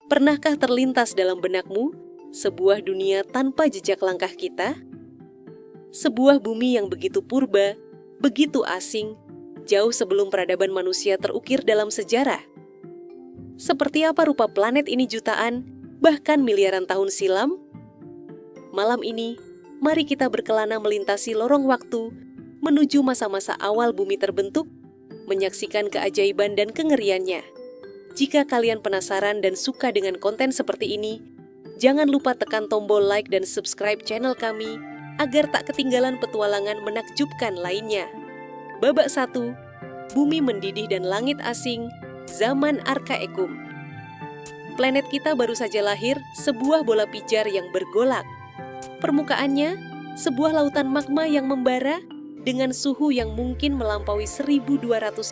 Pernahkah terlintas dalam benakmu sebuah dunia tanpa jejak langkah kita? Sebuah bumi yang begitu purba, begitu asing, jauh sebelum peradaban manusia terukir dalam sejarah. Seperti apa rupa planet ini jutaan, bahkan miliaran tahun silam? Malam ini, mari kita berkelana melintasi lorong waktu menuju masa-masa awal bumi terbentuk, menyaksikan keajaiban dan kengeriannya. Jika kalian penasaran dan suka dengan konten seperti ini, jangan lupa tekan tombol like dan subscribe channel kami agar tak ketinggalan petualangan menakjubkan lainnya. Babak 1, Bumi Mendidih dan Langit Asing, Zaman Arkaekum. Planet kita baru saja lahir, sebuah bola pijar yang bergolak. Permukaannya, sebuah lautan magma yang membara dengan suhu yang mungkin melampaui 1200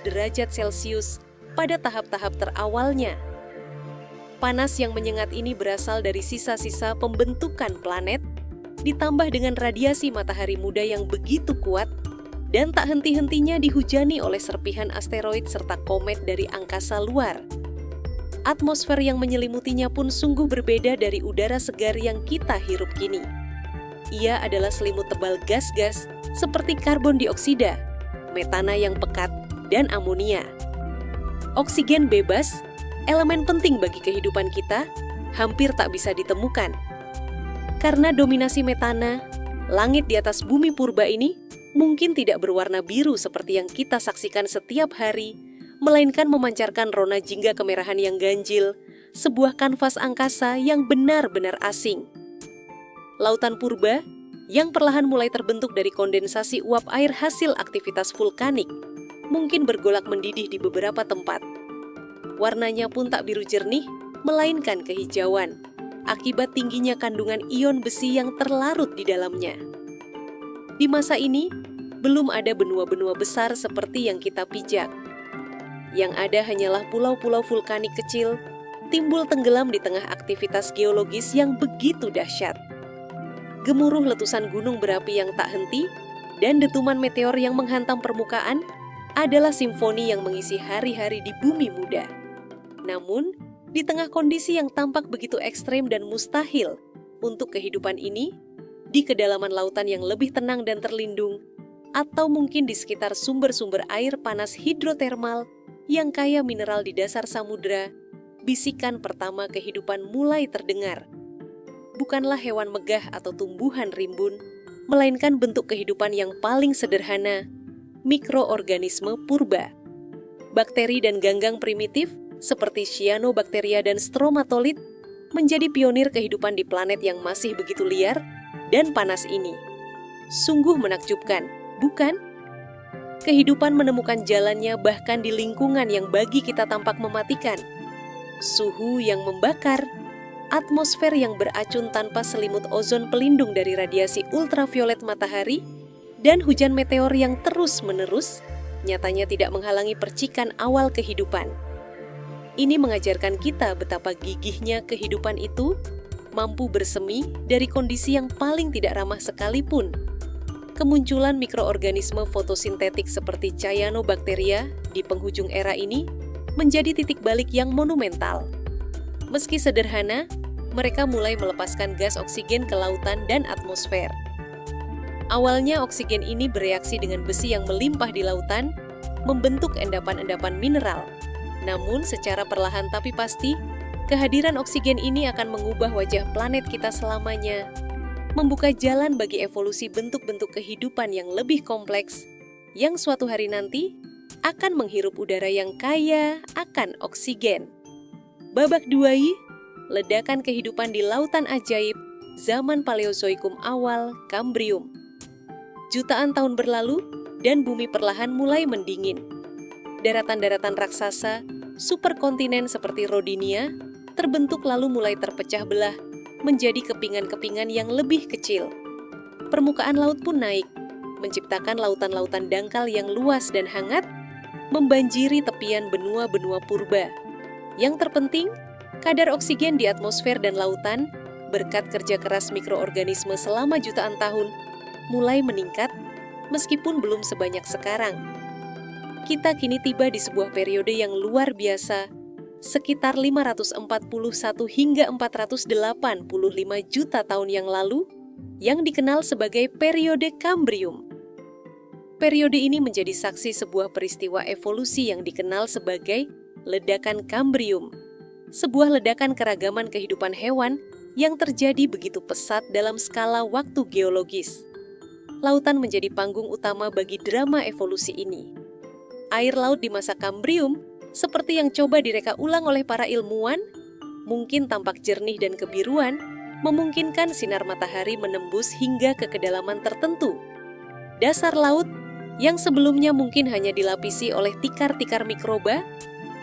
derajat Celcius pada tahap-tahap terawalnya. Panas yang menyengat ini berasal dari sisa-sisa pembentukan planet, ditambah dengan radiasi matahari muda yang begitu kuat, dan tak henti-hentinya dihujani oleh serpihan asteroid serta komet dari angkasa luar. Atmosfer yang menyelimutinya pun sungguh berbeda dari udara segar yang kita hirup kini. Ia adalah selimut tebal gas-gas seperti karbon dioksida, metana yang pekat, dan amonia. Oksigen bebas, elemen penting bagi kehidupan kita, hampir tak bisa ditemukan. Karena dominasi metana, langit di atas bumi purba ini mungkin tidak berwarna biru seperti yang kita saksikan setiap hari, melainkan memancarkan rona jingga kemerahan yang ganjil, sebuah kanvas angkasa yang benar-benar asing. Lautan purba yang perlahan mulai terbentuk dari kondensasi uap air hasil aktivitas vulkanik, mungkin bergolak mendidih di beberapa tempat. Warnanya pun tak biru jernih, melainkan kehijauan, akibat tingginya kandungan ion besi yang terlarut di dalamnya. Di masa ini, belum ada benua-benua besar seperti yang kita pijak. Yang ada hanyalah pulau-pulau vulkanik kecil, timbul tenggelam di tengah aktivitas geologis yang begitu dahsyat. Gemuruh letusan gunung berapi yang tak henti, dan dentuman meteor yang menghantam permukaan adalah simfoni yang mengisi hari-hari di bumi muda. Namun, di tengah kondisi yang tampak begitu ekstrem dan mustahil untuk kehidupan ini, di kedalaman lautan yang lebih tenang dan terlindung, atau mungkin di sekitar sumber-sumber air panas hidrotermal yang kaya mineral di dasar samudera, bisikan pertama kehidupan mulai terdengar. Bukanlah hewan megah atau tumbuhan rimbun, melainkan bentuk kehidupan yang paling sederhana, mikroorganisme purba. Bakteri dan ganggang primitif seperti cyanobacteria dan stromatolith menjadi pionir kehidupan di planet yang masih begitu liar dan panas ini. Sungguh menakjubkan, bukan? Kehidupan menemukan jalannya bahkan di lingkungan yang bagi kita tampak mematikan. Suhu yang membakar, atmosfer yang beracun tanpa selimut ozon pelindung dari radiasi ultraviolet matahari, dan hujan meteor yang terus-menerus nyatanya tidak menghalangi percikan awal kehidupan. Ini mengajarkan kita betapa gigihnya kehidupan itu mampu bersemi dari kondisi yang paling tidak ramah sekalipun. Kemunculan mikroorganisme fotosintetik seperti cyanobacteria di penghujung era ini menjadi titik balik yang monumental. Meski sederhana, mereka mulai melepaskan gas oksigen ke lautan dan atmosfer. Awalnya oksigen ini bereaksi dengan besi yang melimpah di lautan, membentuk endapan-endapan mineral. Namun secara perlahan tapi pasti, kehadiran oksigen ini akan mengubah wajah planet kita selamanya, membuka jalan bagi evolusi bentuk-bentuk kehidupan yang lebih kompleks, yang suatu hari nanti akan menghirup udara yang kaya akan oksigen. Babak 2, ledakan kehidupan di lautan ajaib, zaman Paleozoikum awal, Kambrium. Jutaan tahun berlalu, dan bumi perlahan mulai mendingin. Daratan-daratan raksasa, superkontinen seperti Rodinia, terbentuk lalu mulai terpecah belah, menjadi kepingan-kepingan yang lebih kecil. Permukaan laut pun naik, menciptakan lautan-lautan dangkal yang luas dan hangat, membanjiri tepian benua-benua purba. Yang terpenting, kadar oksigen di atmosfer dan lautan, berkat kerja keras mikroorganisme selama jutaan tahun, mulai meningkat, meskipun belum sebanyak sekarang. Kita kini tiba di sebuah periode yang luar biasa, sekitar 541 hingga 485 juta tahun yang lalu, yang dikenal sebagai periode Kambrium. Periode ini menjadi saksi sebuah peristiwa evolusi yang dikenal sebagai ledakan Kambrium, sebuah ledakan keragaman kehidupan hewan yang terjadi begitu pesat dalam skala waktu geologis. Lautan menjadi panggung utama bagi drama evolusi ini. Air laut di masa Kambrium, seperti yang coba direka ulang oleh para ilmuwan, mungkin tampak jernih dan kebiruan, memungkinkan sinar matahari menembus hingga ke kedalaman tertentu. Dasar laut, yang sebelumnya mungkin hanya dilapisi oleh tikar-tikar mikroba,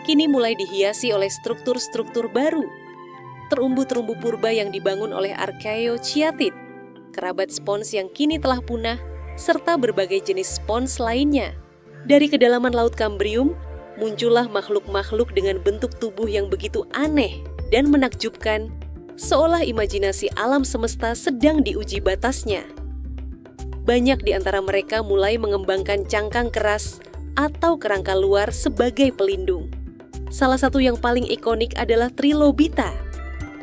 kini mulai dihiasi oleh struktur-struktur baru. Terumbu-terumbu purba yang dibangun oleh Archaeocyathid, kerabat spons yang kini telah punah, serta berbagai jenis spons lainnya. Dari kedalaman laut Kambrium, muncullah makhluk-makhluk dengan bentuk tubuh yang begitu aneh dan menakjubkan, seolah imajinasi alam semesta sedang diuji batasnya. Banyak di antara mereka mulai mengembangkan cangkang keras atau kerangka luar sebagai pelindung. Salah satu yang paling ikonik adalah Trilobita.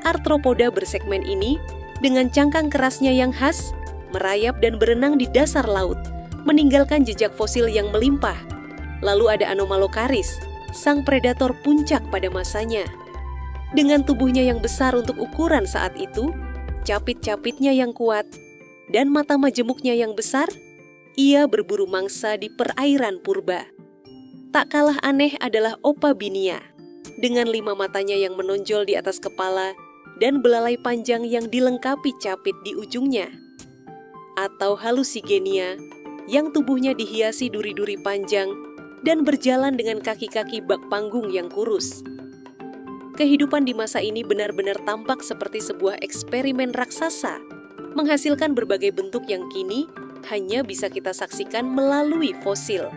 Arthropoda bersegmen ini, dengan cangkang kerasnya yang khas, merayap dan berenang di dasar laut, meninggalkan jejak fosil yang melimpah. Lalu ada Anomalocaris, sang predator puncak pada masanya. Dengan tubuhnya yang besar untuk ukuran saat itu, capit-capitnya yang kuat, dan mata majemuknya yang besar, ia berburu mangsa di perairan purba. Tak kalah aneh adalah Opabinia, dengan 5 matanya yang menonjol di atas kepala dan belalai panjang yang dilengkapi capit di ujungnya. Atau Hallucigenia, yang tubuhnya dihiasi duri-duri panjang dan berjalan dengan kaki-kaki bak panggung yang kurus. Kehidupan di masa ini benar-benar tampak seperti sebuah eksperimen raksasa, menghasilkan berbagai bentuk yang kini hanya bisa kita saksikan melalui fosil.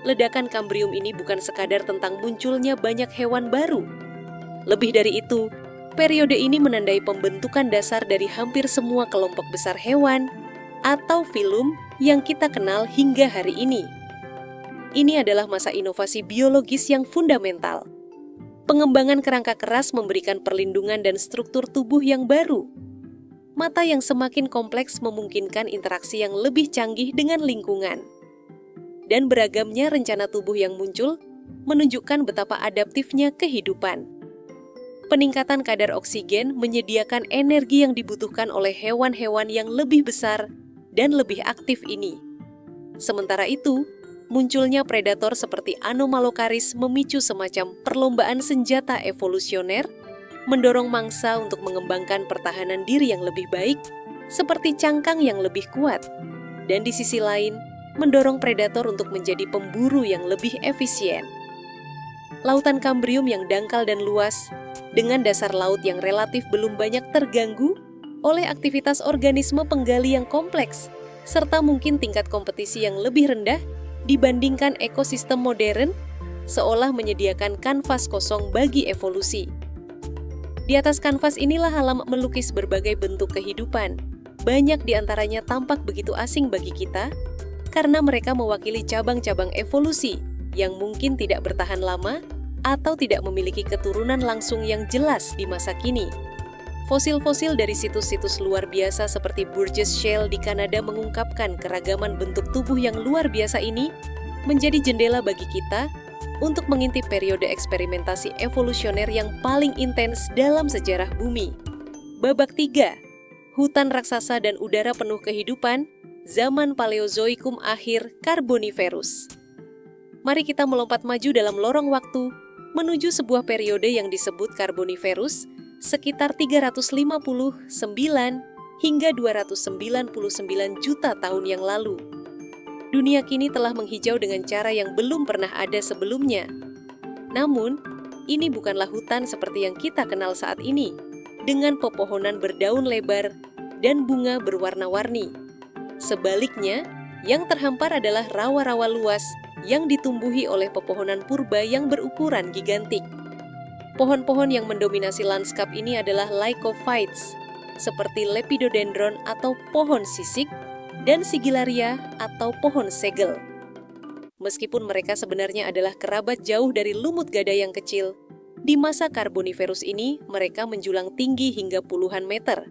Ledakan Kambrium ini bukan sekadar tentang munculnya banyak hewan baru. Lebih dari itu, periode ini menandai pembentukan dasar dari hampir semua kelompok besar hewan atau filum yang kita kenal hingga hari ini. Ini adalah masa inovasi biologis yang fundamental. Pengembangan kerangka keras memberikan perlindungan dan struktur tubuh yang baru. Mata yang semakin kompleks memungkinkan interaksi yang lebih canggih dengan lingkungan. Dan beragamnya rencana tubuh yang muncul menunjukkan betapa adaptifnya kehidupan. Peningkatan kadar oksigen menyediakan energi yang dibutuhkan oleh hewan-hewan yang lebih besar dan lebih aktif ini. Sementara itu, munculnya predator seperti Anomalocaris memicu semacam perlombaan senjata evolusioner, mendorong mangsa untuk mengembangkan pertahanan diri yang lebih baik, seperti cangkang yang lebih kuat, dan di sisi lain, mendorong predator untuk menjadi pemburu yang lebih efisien. Lautan Kambrium yang dangkal dan luas, dengan dasar laut yang relatif belum banyak terganggu oleh aktivitas organisme penggali yang kompleks, serta mungkin tingkat kompetisi yang lebih rendah dibandingkan ekosistem modern, seolah menyediakan kanvas kosong bagi evolusi. Di atas kanvas inilah alam melukis berbagai bentuk kehidupan. Banyak di antaranya tampak begitu asing bagi kita, karena mereka mewakili cabang-cabang evolusi yang mungkin tidak bertahan lama atau tidak memiliki keturunan langsung yang jelas di masa kini. Fosil-fosil dari situs-situs luar biasa seperti Burgess Shale di Kanada mengungkapkan keragaman bentuk tubuh yang luar biasa ini menjadi jendela bagi kita untuk mengintip periode eksperimentasi evolusioner yang paling intens dalam sejarah bumi. Babak 3, hutan raksasa dan udara penuh kehidupan, zaman Paleozoikum akhir Carboniferous. Mari kita melompat maju dalam lorong waktu menuju sebuah periode yang disebut Carboniferous sekitar 359 hingga 299 juta tahun yang lalu. Dunia kini telah menghijau dengan cara yang belum pernah ada sebelumnya. Namun, ini bukanlah hutan seperti yang kita kenal saat ini, dengan pepohonan berdaun lebar dan bunga berwarna-warni. Sebaliknya, yang terhampar adalah rawa-rawa luas yang ditumbuhi oleh pepohonan purba yang berukuran gigantik. Pohon-pohon yang mendominasi lanskap ini adalah Lycophytes, seperti Lepidodendron atau pohon sisik, dan Sigillaria atau pohon segel. Meskipun mereka sebenarnya adalah kerabat jauh dari lumut gada yang kecil, Di masa Karboniferus ini, mereka menjulang tinggi hingga puluhan meter,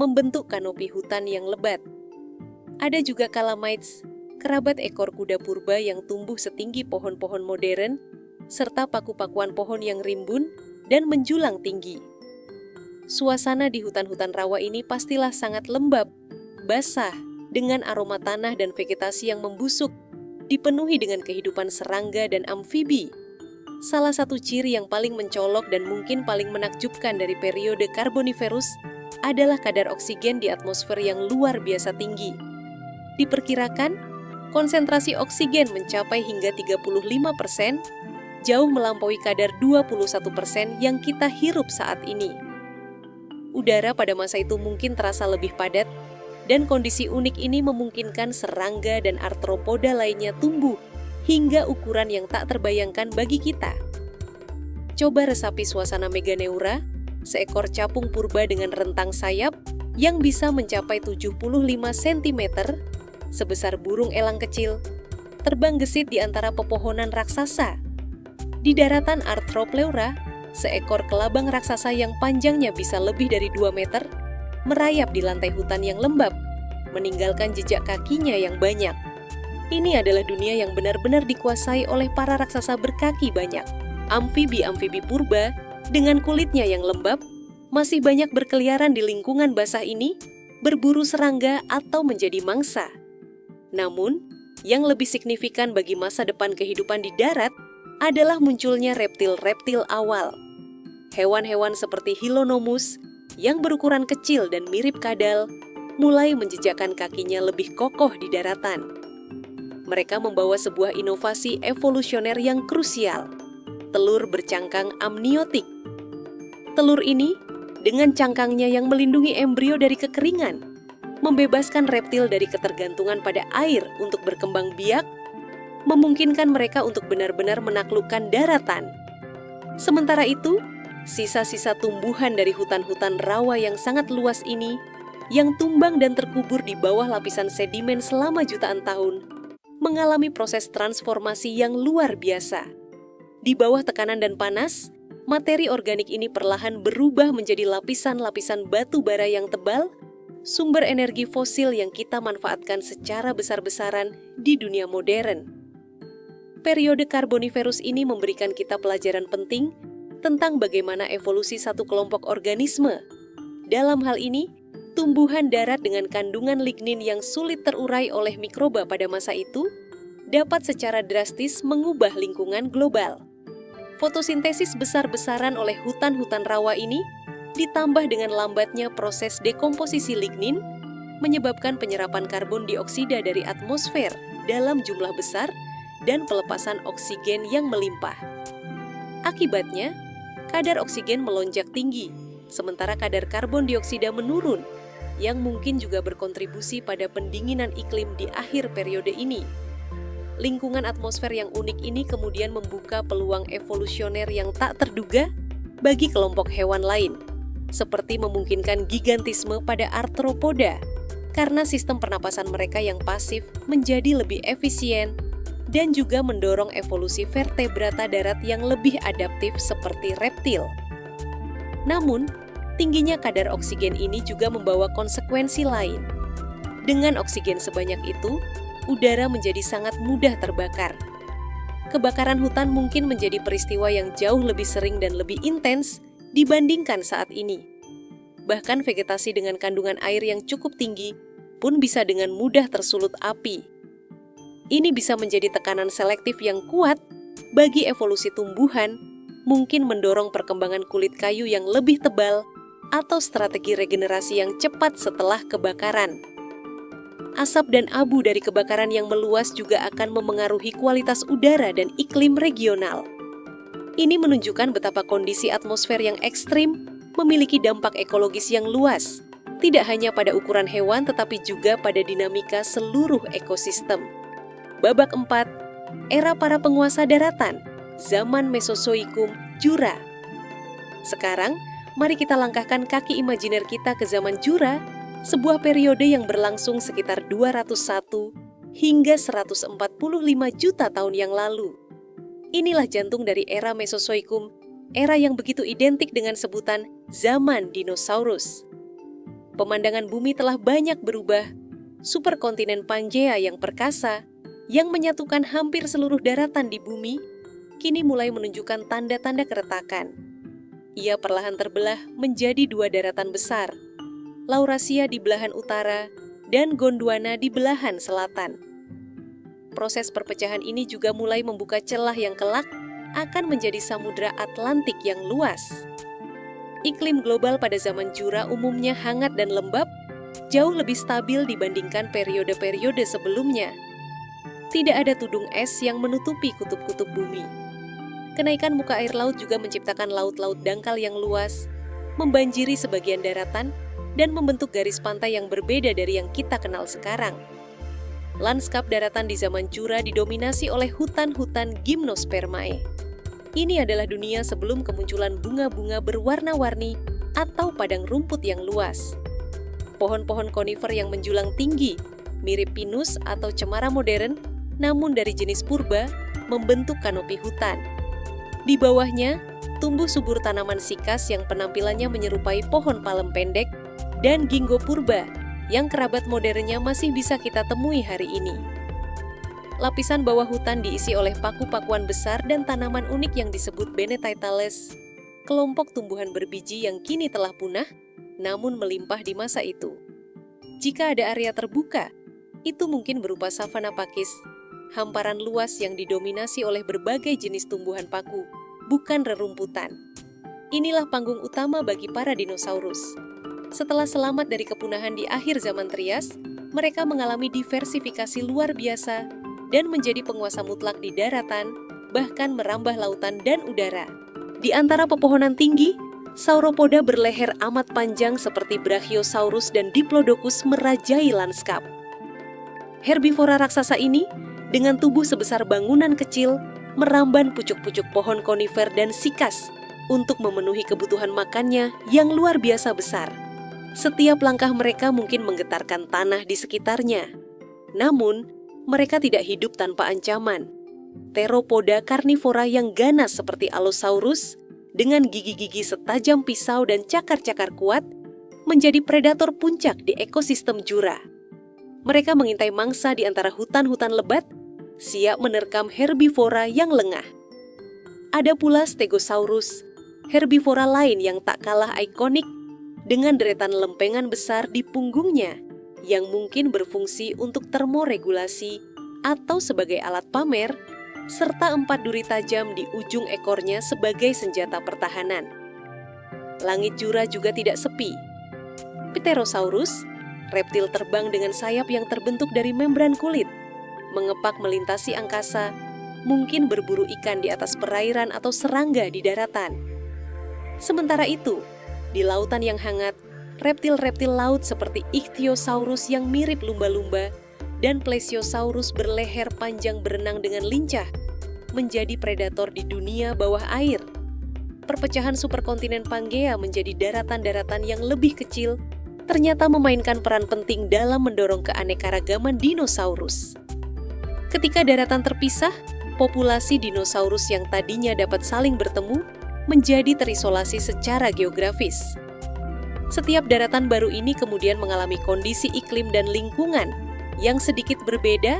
membentuk kanopi hutan yang lebat. Ada juga Calamites, kerabat ekor kuda purba yang tumbuh setinggi pohon-pohon modern, serta paku-pakuan pohon yang rimbun dan menjulang tinggi. Suasana di hutan-hutan rawa ini pastilah sangat lembab, basah, dengan aroma tanah dan vegetasi yang membusuk, dipenuhi dengan kehidupan serangga dan amfibi. Salah satu ciri yang paling mencolok dan mungkin paling menakjubkan dari periode Karboniferus adalah kadar oksigen di atmosfer yang luar biasa tinggi. Diperkirakan, konsentrasi oksigen mencapai hingga 35%, jauh melampaui kadar 21% yang kita hirup saat ini. Udara pada masa itu mungkin terasa lebih padat, dan kondisi unik ini memungkinkan serangga dan arthropoda lainnya tumbuh hingga ukuran yang tak terbayangkan bagi kita. Coba resapi suasana Meganeura, seekor capung purba dengan rentang sayap yang bisa mencapai 75 cm, sebesar burung elang kecil, terbang gesit di antara pepohonan raksasa. Di daratan Arthropleura, seekor kelabang raksasa yang panjangnya bisa lebih dari 2 meter, merayap di lantai hutan yang lembab, meninggalkan jejak kakinya yang banyak. Ini adalah dunia yang benar-benar dikuasai oleh para raksasa berkaki banyak. Amfibi-amfibi purba dengan kulitnya yang lembab masih banyak berkeliaran di lingkungan basah ini, berburu serangga atau menjadi mangsa. Namun, yang lebih signifikan bagi masa depan kehidupan di darat adalah munculnya reptil-reptil awal. Hewan-hewan seperti Hylonomus yang berukuran kecil dan mirip kadal mulai menjejakkan kakinya lebih kokoh di daratan. Mereka membawa sebuah inovasi evolusioner yang krusial, telur bercangkang amniotik. Telur ini, dengan cangkangnya yang melindungi embrio dari kekeringan, membebaskan reptil dari ketergantungan pada air untuk berkembang biak, memungkinkan mereka untuk benar-benar menaklukkan daratan. Sementara itu, sisa-sisa tumbuhan dari hutan-hutan rawa yang sangat luas ini, yang tumbang dan terkubur di bawah lapisan sedimen selama jutaan tahun, mengalami proses transformasi yang luar biasa. Di bawah tekanan dan panas, materi organik ini perlahan berubah menjadi lapisan-lapisan batu bara yang tebal, sumber energi fosil yang kita manfaatkan secara besar-besaran di dunia modern. Periode Karboniferus ini memberikan kita pelajaran penting tentang bagaimana evolusi satu kelompok organisme. Dalam hal ini, tumbuhan darat dengan kandungan lignin yang sulit terurai oleh mikroba pada masa itu dapat secara drastis mengubah lingkungan global. Fotosintesis besar-besaran oleh hutan-hutan rawa ini ditambah dengan lambatnya proses dekomposisi lignin menyebabkan penyerapan karbon dioksida dari atmosfer dalam jumlah besar dan pelepasan oksigen yang melimpah. Akibatnya, kadar oksigen melonjak tinggi, sementara kadar karbon dioksida menurun, yang mungkin juga berkontribusi pada pendinginan iklim di akhir periode ini. Lingkungan atmosfer yang unik ini kemudian membuka peluang evolusioner yang tak terduga bagi kelompok hewan lain, seperti memungkinkan gigantisme pada arthropoda, karena sistem pernapasan mereka yang pasif menjadi lebih efisien, dan juga mendorong evolusi vertebrata darat yang lebih adaptif seperti reptil. Namun, tingginya kadar oksigen ini juga membawa konsekuensi lain. Dengan oksigen sebanyak itu, udara menjadi sangat mudah terbakar. Kebakaran hutan mungkin menjadi peristiwa yang jauh lebih sering dan lebih intens dibandingkan saat ini. Bahkan vegetasi dengan kandungan air yang cukup tinggi pun bisa dengan mudah tersulut api. Ini bisa menjadi tekanan selektif yang kuat bagi evolusi tumbuhan, mungkin mendorong perkembangan kulit kayu yang lebih tebal atau strategi regenerasi yang cepat setelah kebakaran. Asap dan abu dari kebakaran yang meluas juga akan memengaruhi kualitas udara dan iklim regional. Ini menunjukkan betapa kondisi atmosfer yang ekstrim memiliki dampak ekologis yang luas, tidak hanya pada ukuran hewan tetapi juga pada dinamika seluruh ekosistem. Babak 4, era para penguasa daratan, zaman Mesozoikum, Jura. Sekarang, mari kita langkahkan kaki imajiner kita ke zaman Jura, sebuah periode yang berlangsung sekitar 201 hingga 145 juta tahun yang lalu. Inilah jantung dari era Mesozoikum era yang begitu identik dengan sebutan zaman dinosaurus. Pemandangan bumi telah banyak berubah. Superkontinen Pangea yang perkasa, yang menyatukan hampir seluruh daratan di bumi, kini mulai menunjukkan tanda-tanda keretakan. Ia perlahan terbelah menjadi dua daratan besar, Laurasia di belahan utara dan Gondwana di belahan selatan. Proses perpecahan ini juga mulai membuka celah yang kelak akan menjadi Samudra Atlantik yang luas. Iklim global pada zaman Jura umumnya hangat dan lembab, jauh lebih stabil dibandingkan periode-periode sebelumnya. Tidak ada tudung es yang menutupi kutub-kutub bumi. Kenaikan muka air laut juga menciptakan laut-laut dangkal yang luas, membanjiri sebagian daratan, dan membentuk garis pantai yang berbeda dari yang kita kenal sekarang. Lanskap daratan di zaman Jura didominasi oleh hutan-hutan Gymnospermae. Ini adalah dunia sebelum kemunculan bunga-bunga berwarna-warni atau padang rumput yang luas. Pohon-pohon konifer yang menjulang tinggi, mirip pinus atau cemara modern, namun dari jenis purba, membentuk kanopi hutan. Di bawahnya, tumbuh subur tanaman sikas yang penampilannya menyerupai pohon palem pendek, dan ginkgo purba, yang kerabat modernnya masih bisa kita temui hari ini. Lapisan bawah hutan diisi oleh paku-pakuan besar dan tanaman unik yang disebut Beneteitales, kelompok tumbuhan berbiji yang kini telah punah, namun melimpah di masa itu. Jika ada area terbuka, itu mungkin berupa savana pakis, hamparan luas yang didominasi oleh berbagai jenis tumbuhan paku, bukan rerumputan. Inilah panggung utama bagi para dinosaurus. Setelah selamat dari kepunahan di akhir zaman Trias, mereka mengalami diversifikasi luar biasa dan menjadi penguasa mutlak di daratan, bahkan merambah lautan dan udara. Di antara pepohonan tinggi, sauropoda berleher amat panjang seperti Brachiosaurus dan Diplodocus merajai lanskap. Herbivora raksasa ini, dengan tubuh sebesar bangunan kecil, meramban pucuk-pucuk pohon konifer dan sikas untuk memenuhi kebutuhan makannya yang luar biasa besar. Setiap langkah mereka mungkin menggetarkan tanah di sekitarnya. Namun, mereka tidak hidup tanpa ancaman. Theropoda karnivora yang ganas seperti Allosaurus, dengan gigi-gigi setajam pisau dan cakar-cakar kuat, menjadi predator puncak di ekosistem Jura. Mereka mengintai mangsa di antara hutan-hutan lebat, siap menerkam herbivora yang lengah. Ada pula Stegosaurus, herbivora lain yang tak kalah ikonik, dengan deretan lempengan besar di punggungnya, yang mungkin berfungsi untuk termoregulasi atau sebagai alat pamer, serta 4 duri tajam di ujung ekornya sebagai senjata pertahanan. Langit Jura juga tidak sepi. Pterosaurus, reptil terbang dengan sayap yang terbentuk dari membran kulit, mengepak melintasi angkasa, mungkin berburu ikan di atas perairan atau serangga di daratan. Sementara itu, di lautan yang hangat, reptil-reptil laut seperti Ichthyosaurus yang mirip lumba-lumba dan Plesiosaurus berleher panjang berenang dengan lincah menjadi predator di dunia bawah air. Perpecahan superkontinen Pangea menjadi daratan-daratan yang lebih kecil ternyata memainkan peran penting dalam mendorong keanekaragaman dinosaurus. Ketika daratan terpisah, populasi dinosaurus yang tadinya dapat saling bertemu menjadi terisolasi secara geografis. Setiap daratan baru ini kemudian mengalami kondisi iklim dan lingkungan yang sedikit berbeda,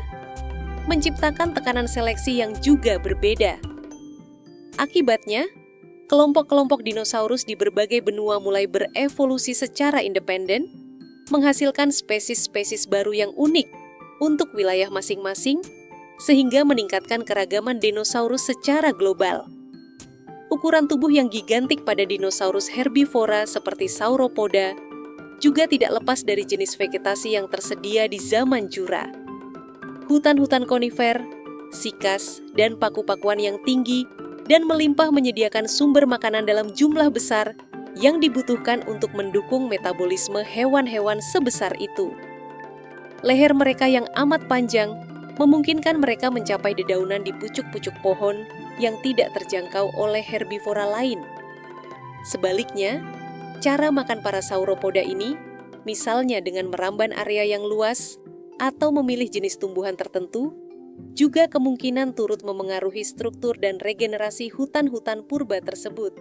menciptakan tekanan seleksi yang juga berbeda. Akibatnya, kelompok-kelompok dinosaurus di berbagai benua mulai berevolusi secara independen, menghasilkan spesies-spesies baru yang unik untuk wilayah masing-masing, sehingga meningkatkan keragaman dinosaurus secara global. Ukuran tubuh yang gigantik pada dinosaurus herbivora seperti sauropoda juga tidak lepas dari jenis vegetasi yang tersedia di zaman Jura. Hutan-hutan konifer, sikas, dan paku-pakuan yang tinggi dan melimpah menyediakan sumber makanan dalam jumlah besar yang dibutuhkan untuk mendukung metabolisme hewan-hewan sebesar itu. Leher mereka yang amat panjang memungkinkan mereka mencapai dedaunan di pucuk-pucuk pohon yang tidak terjangkau oleh herbivora lain. Sebaliknya, cara makan para sauropoda ini, misalnya dengan meramban area yang luas atau memilih jenis tumbuhan tertentu, juga kemungkinan turut memengaruhi struktur dan regenerasi hutan-hutan purba tersebut.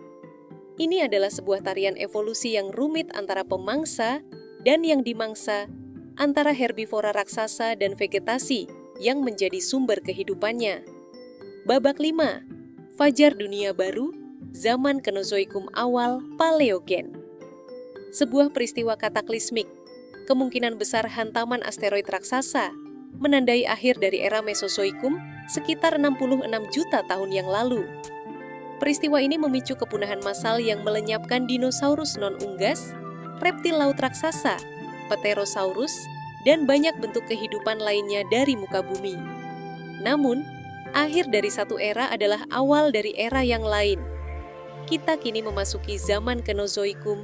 Ini adalah sebuah tarian evolusi yang rumit antara pemangsa dan yang dimangsa, antara herbivora raksasa dan vegetasi yang menjadi sumber kehidupannya. Babak 5. Fajar dunia baru, zaman Kenozoikum awal Paleogen. Sebuah peristiwa kataklismik, kemungkinan besar hantaman asteroid raksasa, menandai akhir dari era Mesozoikum sekitar 66 juta tahun yang lalu. Peristiwa ini memicu kepunahan massal yang melenyapkan dinosaurus non-unggas, reptil laut raksasa, Pterosaurus, dan banyak bentuk kehidupan lainnya dari muka bumi. Namun, akhir dari satu era adalah awal dari era yang lain. Kita kini memasuki zaman Kenozoikum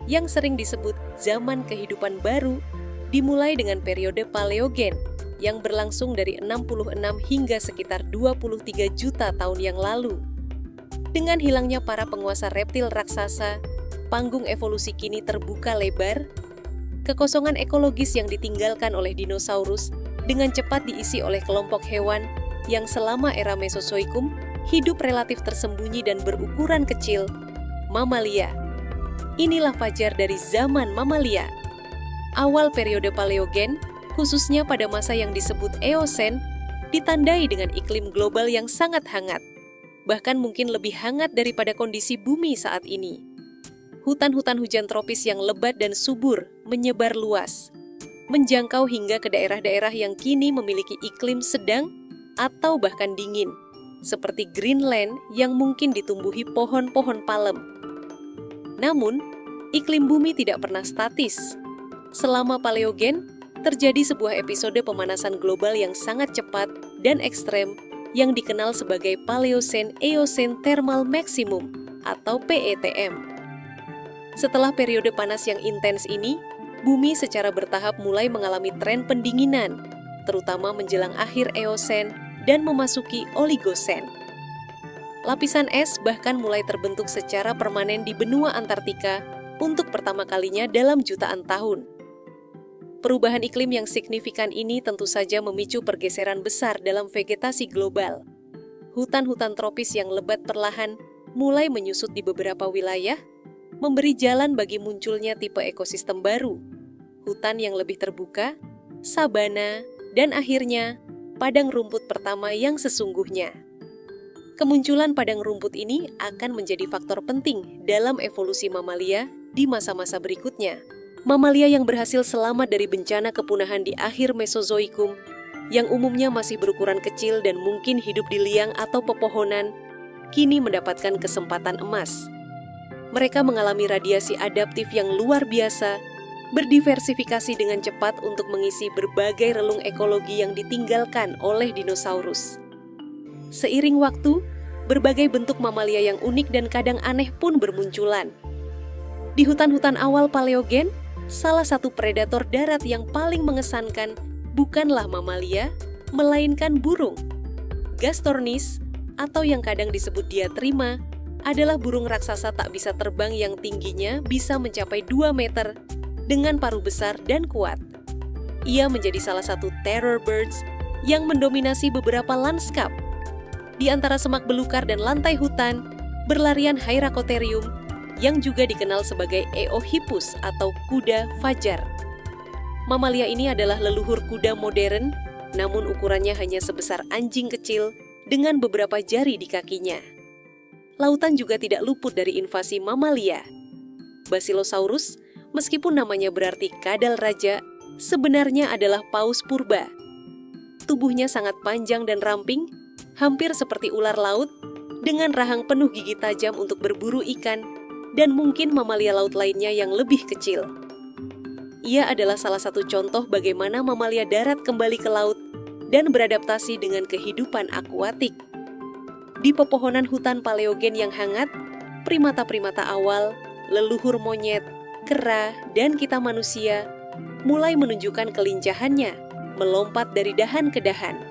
yang sering disebut zaman kehidupan baru, dimulai dengan periode Paleogen yang berlangsung dari 66 hingga sekitar 23 juta tahun yang lalu. Dengan hilangnya para penguasa reptil raksasa, panggung evolusi kini terbuka lebar. Kekosongan ekologis yang ditinggalkan oleh dinosaurus dengan cepat diisi oleh kelompok hewan yang selama era Mesozoikum hidup relatif tersembunyi dan berukuran kecil, mamalia. Inilah fajar dari zaman mamalia. Awal periode Paleogen, khususnya pada masa yang disebut Eosen, ditandai dengan iklim global yang sangat hangat, bahkan mungkin lebih hangat daripada kondisi bumi saat ini. Hutan-hutan hujan tropis yang lebat dan subur menyebar luas, menjangkau hingga ke daerah-daerah yang kini memiliki iklim sedang atau bahkan dingin, seperti Greenland yang mungkin ditumbuhi pohon-pohon palem. Namun, iklim bumi tidak pernah statis. Selama Paleogen, terjadi sebuah episode pemanasan global yang sangat cepat dan ekstrem yang dikenal sebagai Paleocene-Eocene Thermal Maximum atau PETM. Setelah periode panas yang intens ini, bumi secara bertahap mulai mengalami tren pendinginan, terutama menjelang akhir Eosen dan memasuki Oligosen. Lapisan es bahkan mulai terbentuk secara permanen di benua Antartika untuk pertama kalinya dalam jutaan tahun. Perubahan iklim yang signifikan ini tentu saja memicu pergeseran besar dalam vegetasi global. Hutan-hutan tropis yang lebat perlahan mulai menyusut di beberapa wilayah, memberi jalan bagi munculnya tipe ekosistem baru, hutan yang lebih terbuka, sabana, dan akhirnya padang rumput pertama yang sesungguhnya. Kemunculan padang rumput ini akan menjadi faktor penting dalam evolusi mamalia di masa-masa berikutnya. Mamalia yang berhasil selamat dari bencana kepunahan di akhir Mesozoikum, yang umumnya masih berukuran kecil dan mungkin hidup di liang atau pepohonan, kini mendapatkan kesempatan emas. Mereka mengalami radiasi adaptif yang luar biasa, berdiversifikasi dengan cepat untuk mengisi berbagai relung ekologi yang ditinggalkan oleh dinosaurus. Seiring waktu, berbagai bentuk mamalia yang unik dan kadang aneh pun bermunculan. Di hutan-hutan awal Paleogen, salah satu predator darat yang paling mengesankan bukanlah mamalia, melainkan burung. Gastornis, atau yang kadang disebut diatrima, adalah burung raksasa tak bisa terbang yang tingginya bisa mencapai 2 meter dengan paruh besar dan kuat. Ia menjadi salah satu terror birds yang mendominasi beberapa lanskap. Di antara semak belukar dan lantai hutan, berlarian Hyracotherium yang juga dikenal sebagai Eohippus atau kuda fajar. Mamalia ini adalah leluhur kuda modern, namun ukurannya hanya sebesar anjing kecil dengan beberapa jari di kakinya. Lautan juga tidak luput dari invasi mamalia. Basilosaurus, meskipun namanya berarti kadal raja, sebenarnya adalah paus purba. Tubuhnya sangat panjang dan ramping, hampir seperti ular laut, dengan rahang penuh gigi tajam untuk berburu ikan, dan mungkin mamalia laut lainnya yang lebih kecil. Ia adalah salah satu contoh bagaimana mamalia darat kembali ke laut dan beradaptasi dengan kehidupan akuatik. Di pepohonan hutan Paleogen yang hangat, primata-primata awal, leluhur monyet, kera, dan kita manusia mulai menunjukkan kelincahannya, melompat dari dahan ke dahan.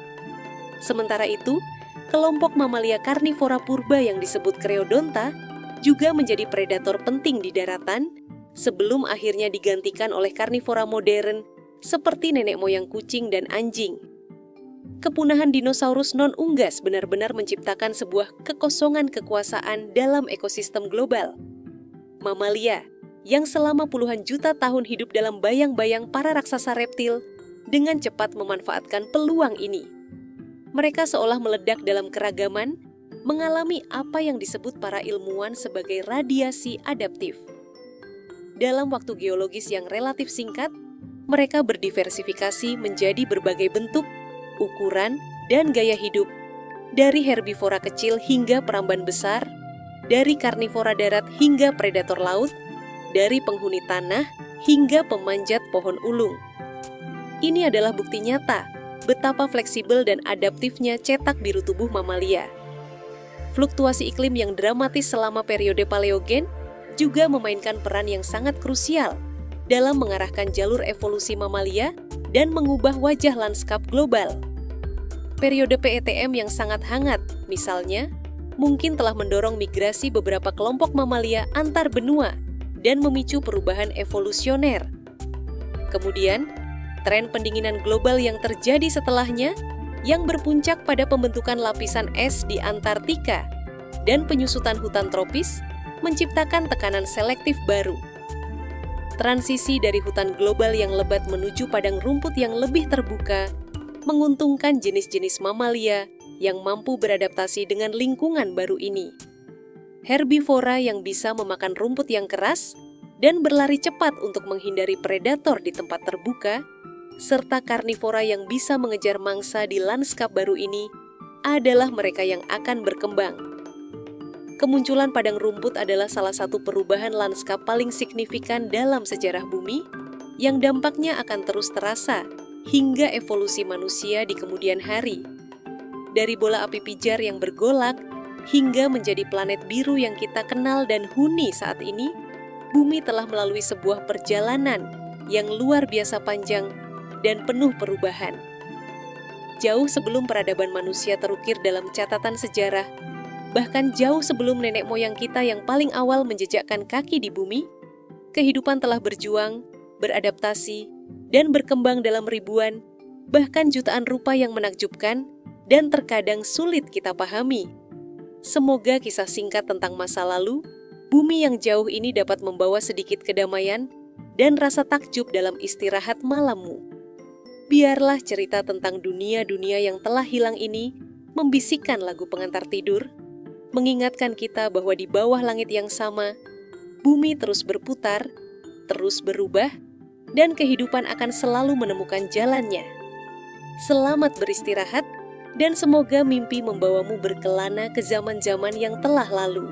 Sementara itu, kelompok mamalia karnivora purba yang disebut Creodonta juga menjadi predator penting di daratan sebelum akhirnya digantikan oleh karnivora modern seperti nenek moyang kucing dan anjing. kepunahan dinosaurus non-unggas benar-benar menciptakan sebuah kekosongan kekuasaan dalam ekosistem global. Mamalia, yang selama puluhan juta tahun hidup dalam bayang-bayang para raksasa reptil, dengan cepat memanfaatkan peluang ini. Mereka seolah meledak dalam keragaman, mengalami apa yang disebut para ilmuwan sebagai radiasi adaptif. Dalam waktu geologis yang relatif singkat, mereka berdiversifikasi menjadi berbagai bentuk, ukuran, dan gaya hidup, dari herbivora kecil hingga peramban besar, dari karnivora darat hingga predator laut, dari penghuni tanah hingga pemanjat pohon ulung. Ini adalah bukti nyata betapa fleksibel dan adaptifnya cetak biru tubuh mamalia. Fluktuasi iklim yang dramatis selama periode Paleogen juga memainkan peran yang sangat krusial dalam mengarahkan jalur evolusi mamalia dan mengubah wajah lanskap global. Periode PETM yang sangat hangat, misalnya, mungkin telah mendorong migrasi beberapa kelompok mamalia antar benua dan memicu perubahan evolusioner. Kemudian, tren pendinginan global yang terjadi setelahnya, yang berpuncak pada pembentukan lapisan es di Antartika dan penyusutan hutan tropis, menciptakan tekanan selektif baru. Transisi dari hutan global yang lebat menuju padang rumput yang lebih terbuka, menguntungkan jenis-jenis mamalia yang mampu beradaptasi dengan lingkungan baru ini. Herbivora yang bisa memakan rumput yang keras dan berlari cepat untuk menghindari predator di tempat terbuka, serta karnivora yang bisa mengejar mangsa di lanskap baru ini adalah mereka yang akan berkembang. Kemunculan padang rumput adalah salah satu perubahan lanskap paling signifikan dalam sejarah bumi yang dampaknya akan terus terasa hingga evolusi manusia di kemudian hari. Dari bola api pijar yang bergolak hingga menjadi planet biru yang kita kenal dan huni saat ini, bumi telah melalui sebuah perjalanan yang luar biasa panjang dan penuh perubahan. Jauh sebelum peradaban manusia terukir dalam catatan sejarah, bahkan jauh sebelum nenek moyang kita yang paling awal menjejakkan kaki di bumi, kehidupan telah berjuang, beradaptasi, dan berkembang dalam ribuan, bahkan jutaan rupa yang menakjubkan dan terkadang sulit kita pahami. Semoga kisah singkat tentang masa lalu, bumi yang jauh ini dapat membawa sedikit kedamaian dan rasa takjub dalam istirahat malammu. Biarlah cerita tentang dunia-dunia yang telah hilang ini membisikkan lagu pengantar tidur, mengingatkan kita bahwa di bawah langit yang sama, bumi terus berputar, terus berubah, dan kehidupan akan selalu menemukan jalannya. Selamat beristirahat, dan semoga mimpi membawamu berkelana ke zaman-zaman yang telah lalu.